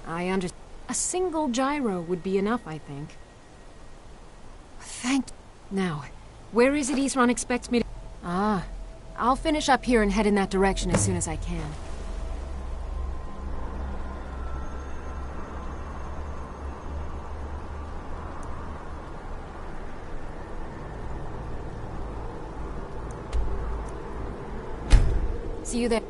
I understand. A single gyro would be enough, I think. Thank... Now, where is it Isran expects me to... Ah, I'll finish up here and head in that direction as soon as I can. See you there.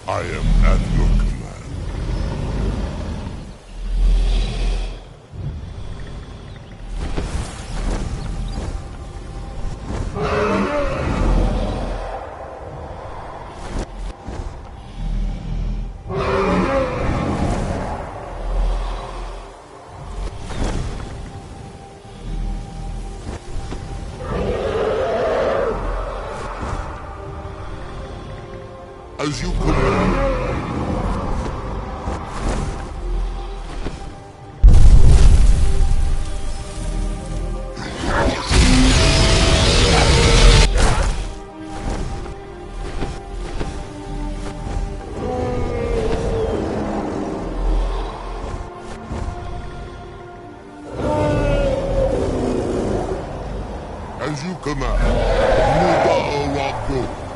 I am at your command. As you command. As you command. Muda Rago.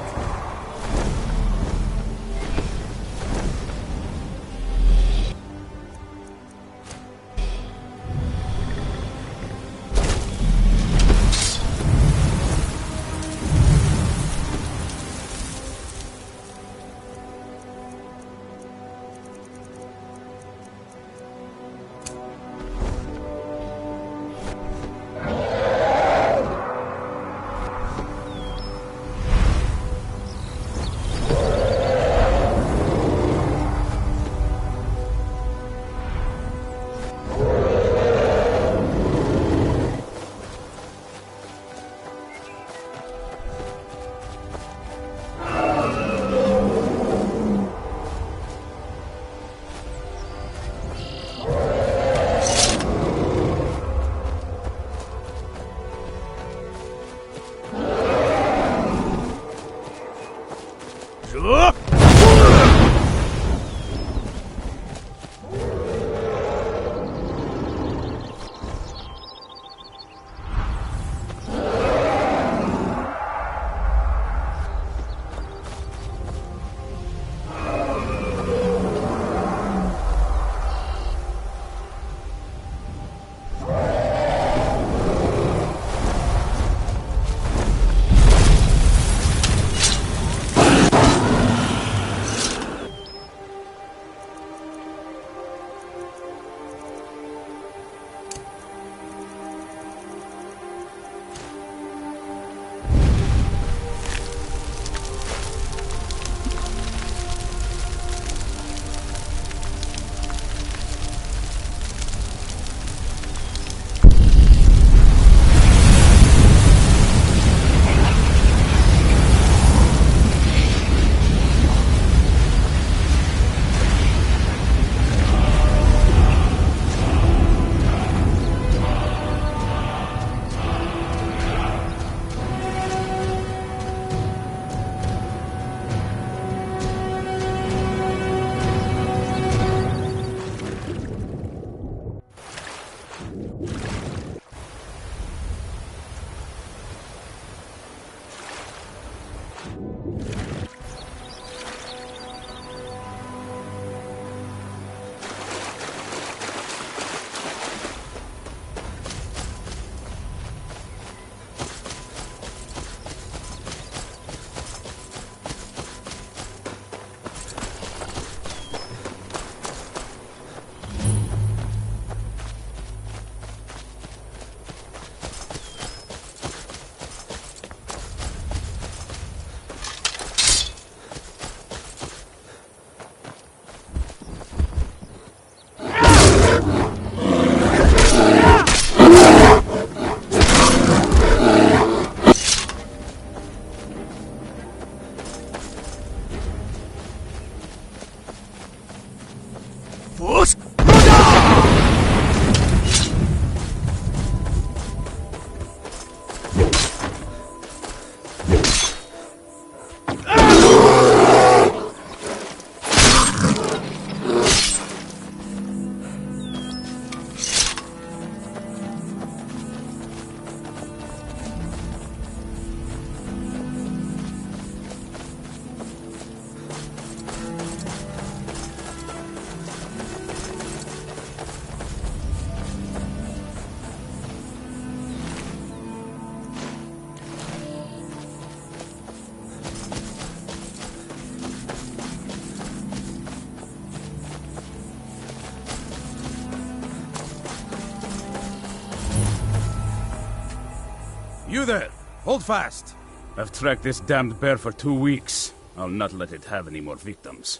You there! Hold fast! I've tracked this damned bear for 2 weeks. I'll not let it have any more victims.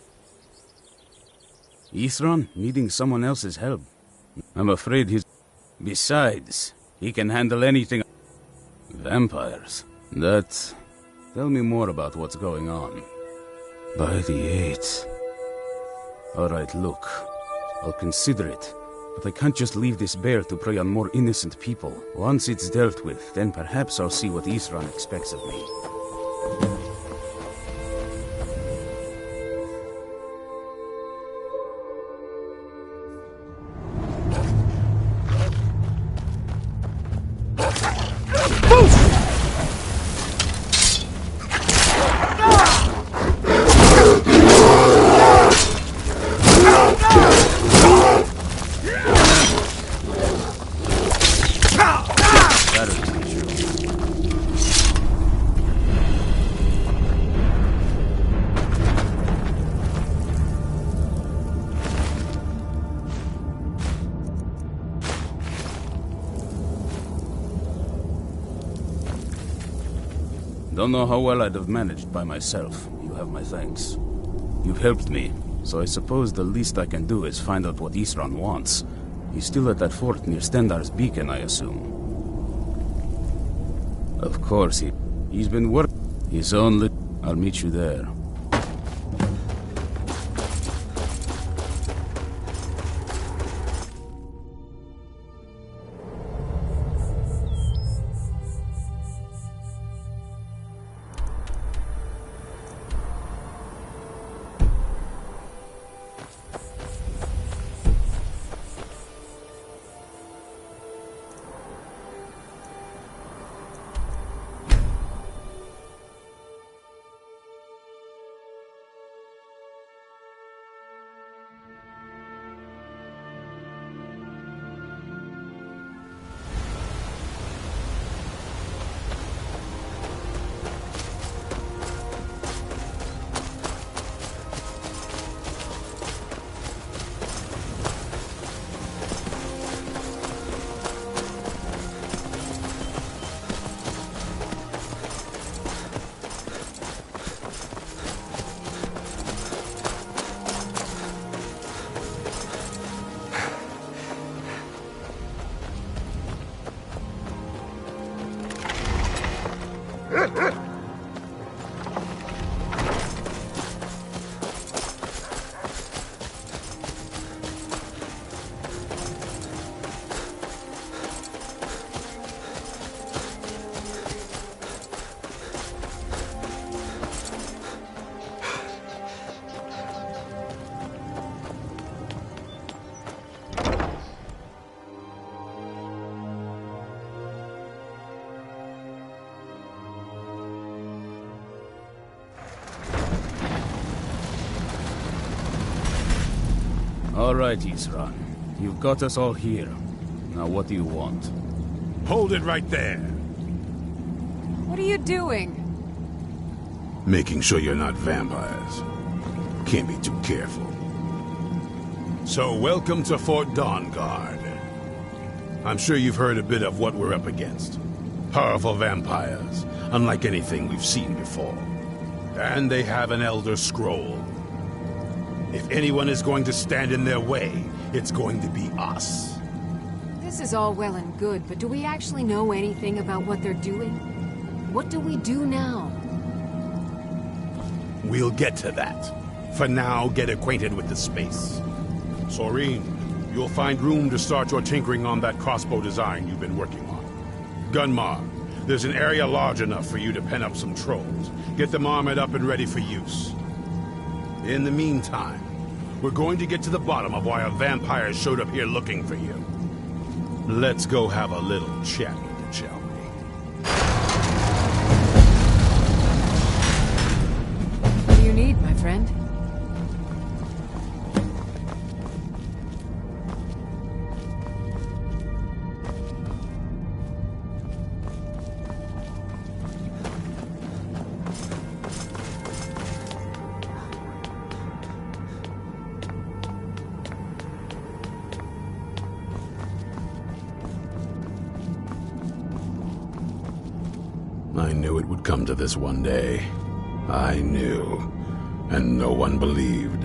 Isran needing someone else's help. I'm afraid he's... Besides, he can handle anything... Vampires. That... Tell me more about what's going on. By the 8th. Alright, look. I'll consider it. But I can't just leave this bear to prey on more innocent people. Once it's dealt with, then perhaps I'll see what Isran expects of me. Don't know how well I'd have managed by myself. You have my thanks. You've helped me, so I suppose the least I can do is find out what Isran wants. He's still at that fort near Stendar's beacon, I assume. Of course, he's been working. His own I'll meet you there. All right, Isran. You've got us all here. Now what do you want? Hold it right there. What are you doing? Making sure you're not vampires. Can't be too careful. So, welcome to Fort Dawnguard. I'm sure you've heard a bit of what we're up against. Powerful vampires, unlike anything we've seen before. And they have an Elder Scroll. If anyone is going to stand in their way, it's going to be us. This is all well and good, but do we actually know anything about what they're doing? What do we do now? We'll get to that. For now, get acquainted with the space. Soreen, you'll find room to start your tinkering on that crossbow design you've been working on. Gunmar, there's an area large enough for you to pen up some trolls. Get them armored up and ready for use. In the meantime, we're going to get to the bottom of why a vampire showed up here looking for you. Let's go have a little chat with it, shall we? What do you need, my friend? I knew it would come to this one day. I knew. And no one believed.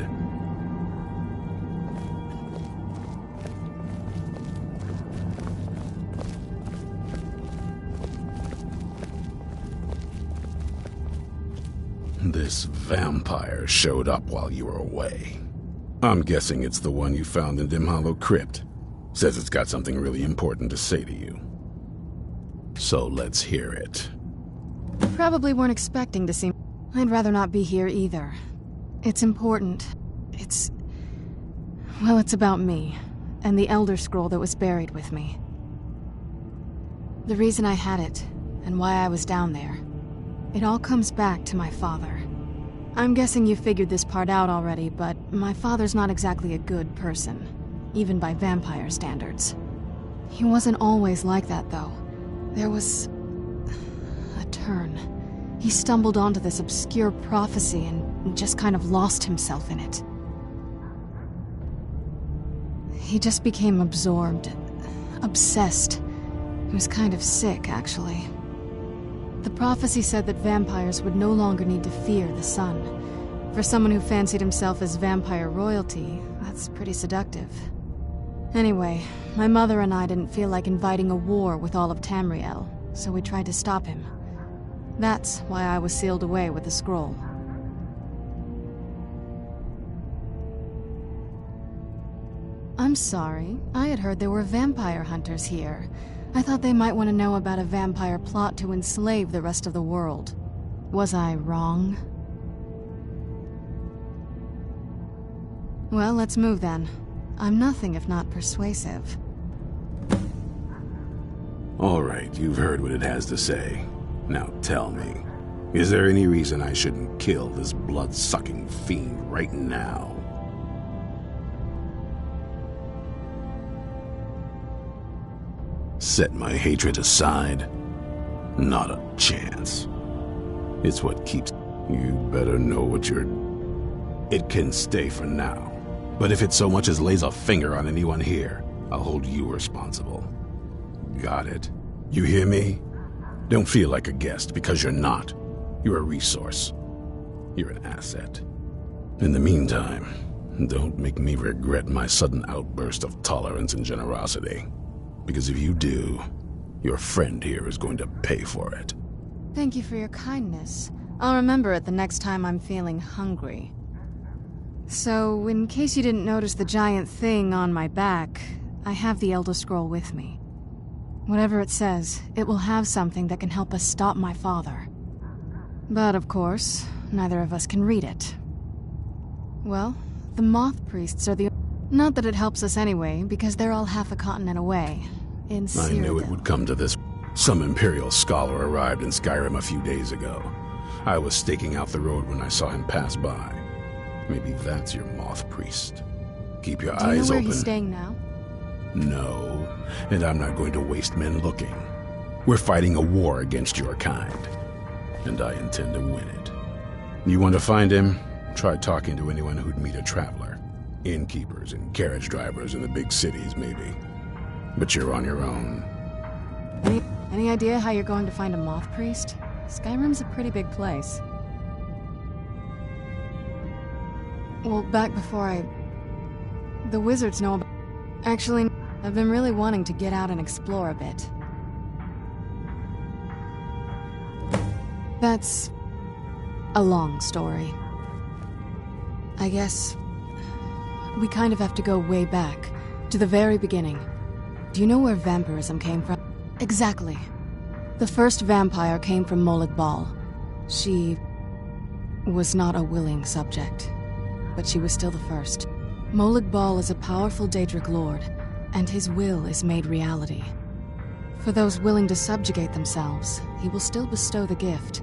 This vampire showed up while you were away. I'm guessing it's the one you found in Dim Hollow Crypt. Says it's got something really important to say to you. So let's hear it. Probably weren't expecting to see... I'd rather not be here either. It's important. Well, it's about me, and the Elder Scroll that was buried with me. The reason I had it, and why I was down there. It all comes back to my father. I'm guessing you figured this part out already, but my father's not exactly a good person, even by vampire standards. He wasn't always like that, though. There was... a turn. He stumbled onto this obscure prophecy and just kind of lost himself in it. He just became absorbed, obsessed. He was kind of sick, actually. The prophecy said that vampires would no longer need to fear the sun. For someone who fancied himself as vampire royalty, that's pretty seductive. Anyway, my mother and I didn't feel like inviting a war with all of Tamriel, so we tried to stop him. That's why I was sealed away with the scroll. I'm sorry. I had heard there were vampire hunters here. I thought they might want to know about a vampire plot to enslave the rest of the world. Was I wrong? Well, let's move then. I'm nothing if not persuasive. All right, you've heard what it has to say. Now tell me, is there any reason I shouldn't kill this blood-sucking fiend right now? Set my hatred aside? Not a chance. It's what keeps... You better know what you're... It can stay for now. But if it so much as lays a finger on anyone here, I'll hold you responsible. Got it? You hear me? Don't feel like a guest, because you're not. You're a resource. You're an asset. In the meantime, don't make me regret my sudden outburst of tolerance and generosity. Because if you do, your friend here is going to pay for it. Thank you for your kindness. I'll remember it the next time I'm feeling hungry. So, in case you didn't notice the giant thing on my back, I have the Elder Scroll with me. Whatever it says, it will have something that can help us stop my father. But of course, neither of us can read it. Well, the Moth Priests are the... Not that it helps us anyway, because they're all half a continent away. In I knew it would come to this. Some Imperial scholar arrived in Skyrim a few days ago. I was staking out the road when I saw him pass by. Maybe that's your Moth Priest. Keep your Do you know eyes where open. he's staying now? No, and I'm not going to waste men looking. We're fighting a war against your kind, and I intend to win it. You want to find him? Try talking to anyone who'd meet a traveler. Innkeepers and carriage drivers in the big cities, maybe. But you're on your own. Any idea how you're going to find a moth priest? Skyrim's a pretty big place. Well, back before the wizards know about... Actually, I've been really wanting to get out and explore a bit. That's a long story. I guess we kind of have to go way back, to the very beginning. Do you know where vampirism came from? Exactly. The first vampire came from Molag Bal. She was not a willing subject, but she was still the first. Molag Bal is a powerful Daedric lord, and his will is made reality. For those willing to subjugate themselves, he will still bestow the gift,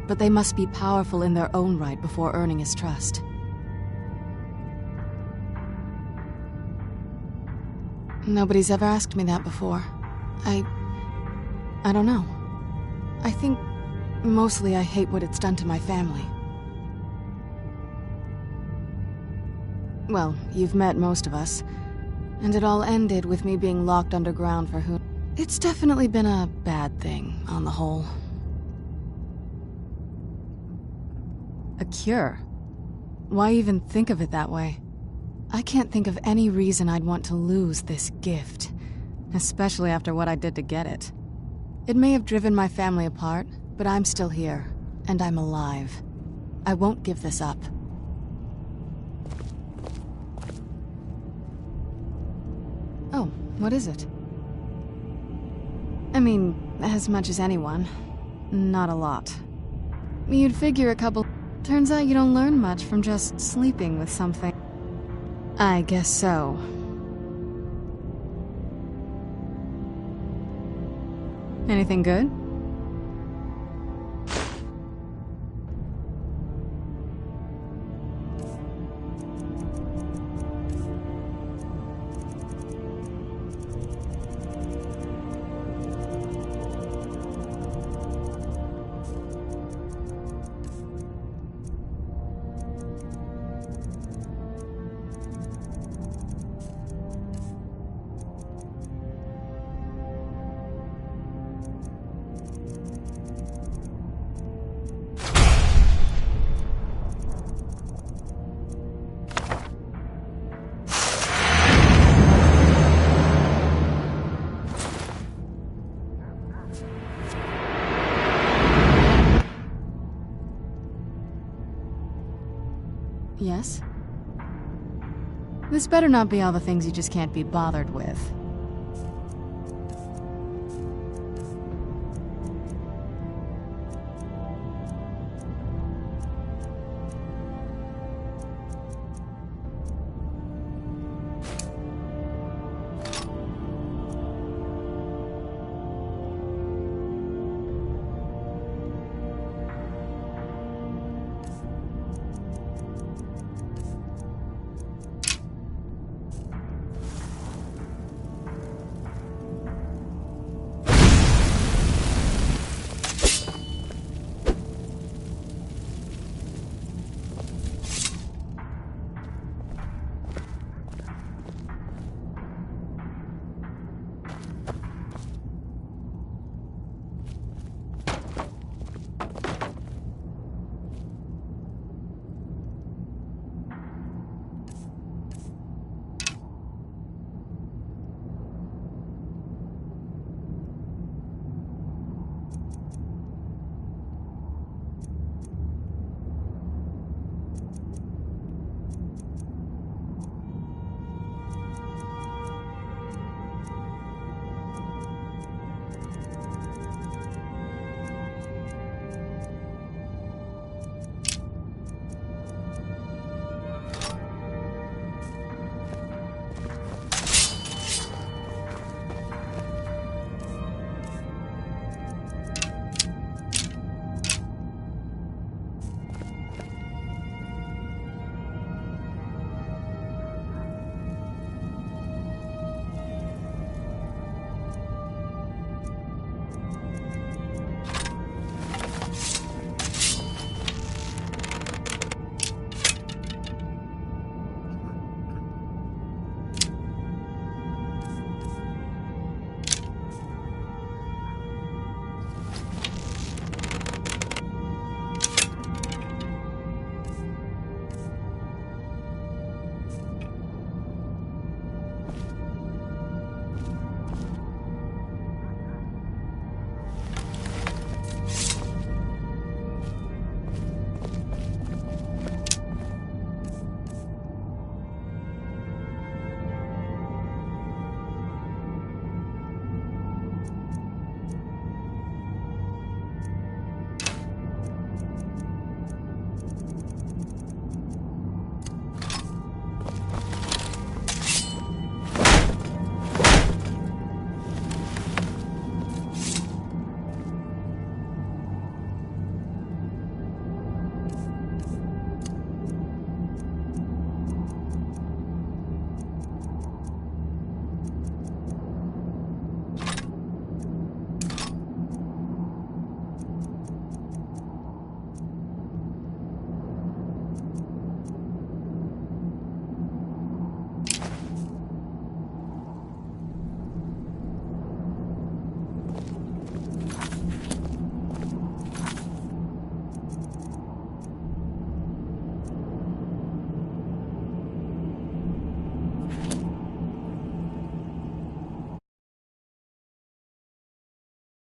but they must be powerful in their own right before earning his trust. Nobody's ever asked me that before. I don't know. I think mostly I hate what it's done to my family. Well, you've met most of us, and it all ended with me being locked underground for who... It's definitely been a bad thing, on the whole. A cure? Why even think of it that way? I can't think of any reason I'd want to lose this gift, especially after what I did to get it. It may have driven my family apart, but I'm still here, and I'm alive. I won't give this up. Oh, what is it? I mean, as much as anyone. Not a lot. You'd figure a couple... Turns out you don't learn much from just sleeping with something. I guess so. Anything good? Yes? This better not be all the things you just can't be bothered with.